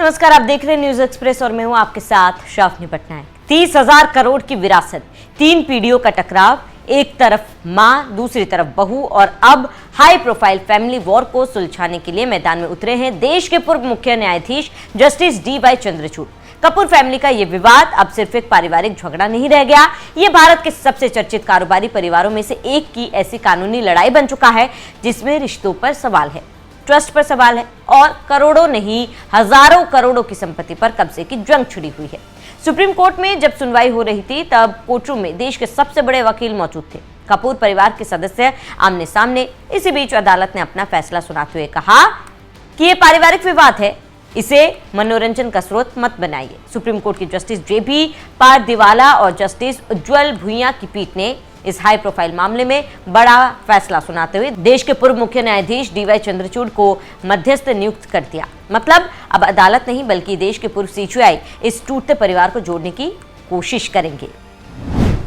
नमस्कार, आप देख रहे हैं न्यूज एक्सप्रेस और मैं हूं आपके साथ शाफनी पटनायक। 30,000 करोड़ की विरासत, 3 पीढ़ियों का टकराव, एक तरफ मां, दूसरी तरफ बहू और अब हाई प्रोफाइल फैमिली वॉर को सुलझाने के लिए मैदान में उतरे हैं देश के पूर्व मुख्य न्यायाधीश justice D.Y.. Chandrachud. Kapoor family का ये विवाद अब सिर्फ एक पारिवारिक झगड़ा नहीं रह गया, ये भारत के सबसे चर्चित कारोबारी परिवारों में से एक की ऐसी कानूनी लड़ाई बन चुका है जिसमें रिश्तों पर सवाल है, ट्रस्ट पर सवाल है और करोड़ों नहीं हजारों करोड़ों की संपत्ति पर कब्जे की जंग छिड़ी हुई है। सुप्रीम कोर्ट में जब सुनवाई हो रही थी तब कोर्टरूम में देश के सबसे बड़े वकील मौजूद थे, कपूर परिवार के सदस्य आमने सामने। इसी बीच अदालत ने अपना फैसला सुनाते हुए कहा कि ये पारिवारिक विवाद है, इसे मनोरंजन का स्रोत मत बनाइए। सुप्रीम कोर्ट की जस्टिस जे.बी. पारदीवाला और जस्टिस उज्ज्वल भुइयां की पीठ ने इस हाई प्रोफाइल मामले में बड़ा फैसला सुनाते हुए देश के पूर्व मुख्य न्यायाधीश डी.वाई. चंद्रचूड़ को मध्यस्थ नियुक्त कर दिया। मतलब अब अदालत नहीं बल्कि देश के पूर्व सीजेआई इस टूटते परिवार को जोड़ने की कोशिश करेंगे।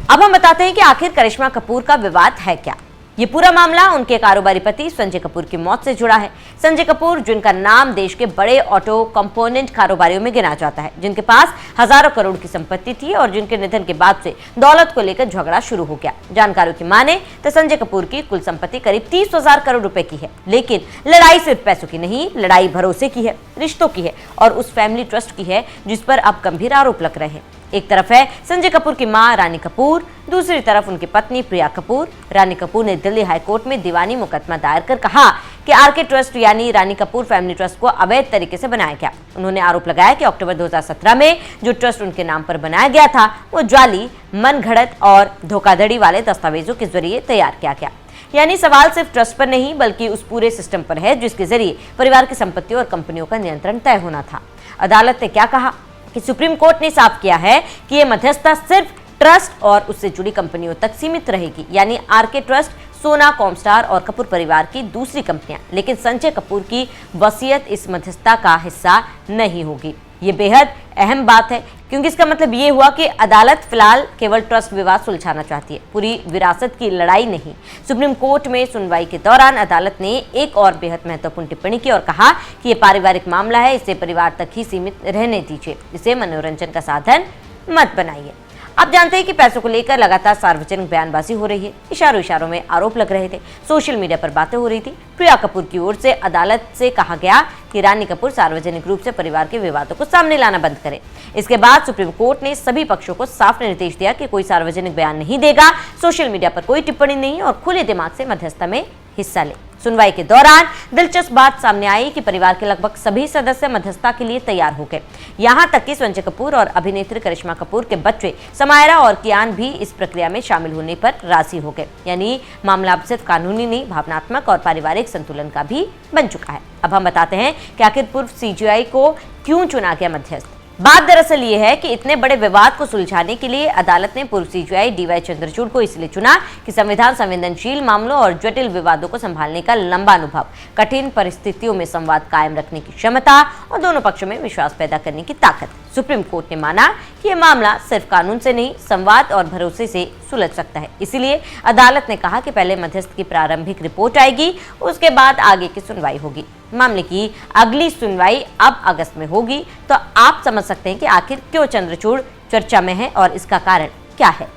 अब हम बताते हैं कि आखिर करिश्मा कपूर का विवाद है क्या। ये पूरा मामला उनके कारोबारी पति संजय कपूर की मौत से जुड़ा है। संजय कपूर, जिनका नाम देश के बड़े ऑटो कंपोनेंट कारोबारियों में गिना जाता है, जिनके पास हजारों करोड़ की संपत्ति थी और जिनके निधन के बाद से दौलत को लेकर झगड़ा शुरू हो गया। जानकारों की माने तो संजय कपूर की कुल संपत्ति करीब 30,000 करोड़ रुपए की है, लेकिन लड़ाई सिर्फ पैसों की नहीं, लड़ाई भरोसे की है, रिश्तों की है और उस फैमिली ट्रस्ट की है जिस पर अब गंभीर आरोप लग रहे हैं। एक तरफ है संजय कपूर की मां रानी कपूर, दूसरी तरफ उनकी पत्नी प्रिया कपूर। रानी कपूर ने दिल्ली हाईकोर्ट में दीवानी मुकदमा दायर कर कहा कि आरके ट्रस्ट यानी रानी कपूर फैमिली ट्रस्ट को अवैध तरीके से बनाया गया। उन्होंने आरोप लगाया कि अक्टूबर 2017 में जो ट्रस्ट उनके नाम पर बनाया गया था वो जाली, मनगढ़ंत और धोखाधड़ी वाले दस्तावेजों के जरिए तैयार किया गया। यानी सवाल सिर्फ ट्रस्ट पर नहीं बल्कि उस पूरे सिस्टम पर है जिसके जरिए परिवार की संपत्ति और कंपनियों का नियंत्रण तय होना था। अदालत ने क्या कहा कि सुप्रीम कोर्ट ने साफ किया है कि यह मध्यस्थता सिर्फ ट्रस्ट और उससे जुड़ी कंपनियों तक सीमित रहेगी, यानी आरके ट्रस्ट, सोना, कॉमस्टार और कपूर परिवार की दूसरी कंपनियां, लेकिन संजय कपूर की वसीयत इस मध्यस्थता का हिस्सा नहीं होगी। ये बेहद अहम बात है क्योंकि इसका मतलब ये हुआ कि अदालत फिलहाल केवल ट्रस्ट विवाद सुलझाना चाहती है, पूरी विरासत की लड़ाई नहीं। सुप्रीम कोर्ट में सुनवाई के दौरान अदालत ने एक और बेहद महत्वपूर्ण टिप्पणी की और कहा कि ये पारिवारिक मामला है, इसे परिवार तक ही सीमित रहने दीजिए, इसे मनोरंजन का साधन मत बनाइए। आप जानते हैं कि पैसों को लेकर लगातार सार्वजनिक बयानबाजी हो रही है, इशारों इशारों में आरोप लग रहे थे, सोशल मीडिया पर बातें हो रही थी। प्रिया कपूर की ओर से अदालत से कहा गया कि रानी कपूर सार्वजनिक रूप से परिवार के विवादों को सामने लाना बंद करें। इसके बाद सुप्रीम कोर्ट ने सभी पक्षों को साफ निर्देश दिया कि कोई सार्वजनिक बयान नहीं देगा, सोशल मीडिया पर कोई टिप्पणी नहीं और खुले दिमाग से मध्यस्थता में हिस्सा ले। सुनवाई के दौरान दिलचस्प बात सामने आई कि परिवार के लगभग सभी सदस्य मध्यस्थता के लिए तैयार हो गए। यहां तक कि संजय कपूर और अभिनेत्री करिश्मा कपूर के बच्चे समायरा और कियान भी इस प्रक्रिया में शामिल होने पर राजी हो गए। यानी मामला अब सिर्फ कानूनी नहीं, भावनात्मक और पारिवारिक संतुलन का भी बन चुका है। अब हम बताते हैं कि आखिर पूर्व सीजेआई को क्यों चुना गया मध्यस्थ। बात दरअसल ये है कि इतने बड़े विवाद को सुलझाने के लिए अदालत ने पूर्व सीजेआई डी.वाई. चंद्रचूड़ को इसलिए चुना कि संविधान संवेदनशील मामलों और जटिल विवादों को संभालने का लंबा अनुभव, कठिन परिस्थितियों में संवाद कायम रखने की क्षमता और दोनों पक्षों में विश्वास पैदा करने की ताकत। सुप्रीम कोर्ट ने माना कि यह मामला सिर्फ कानून से नहीं, संवाद और भरोसे से सुलझ सकता है। इसीलिए अदालत ने कहा कि पहले मध्यस्थ की प्रारंभिक रिपोर्ट आएगी, उसके बाद आगे की सुनवाई होगी। मामले की अगली सुनवाई अब अगस्त में होगी। तो आप समझ सकते हैं कि आखिर क्यों चंद्रचूड़ चर्चा में है और इसका कारण क्या है।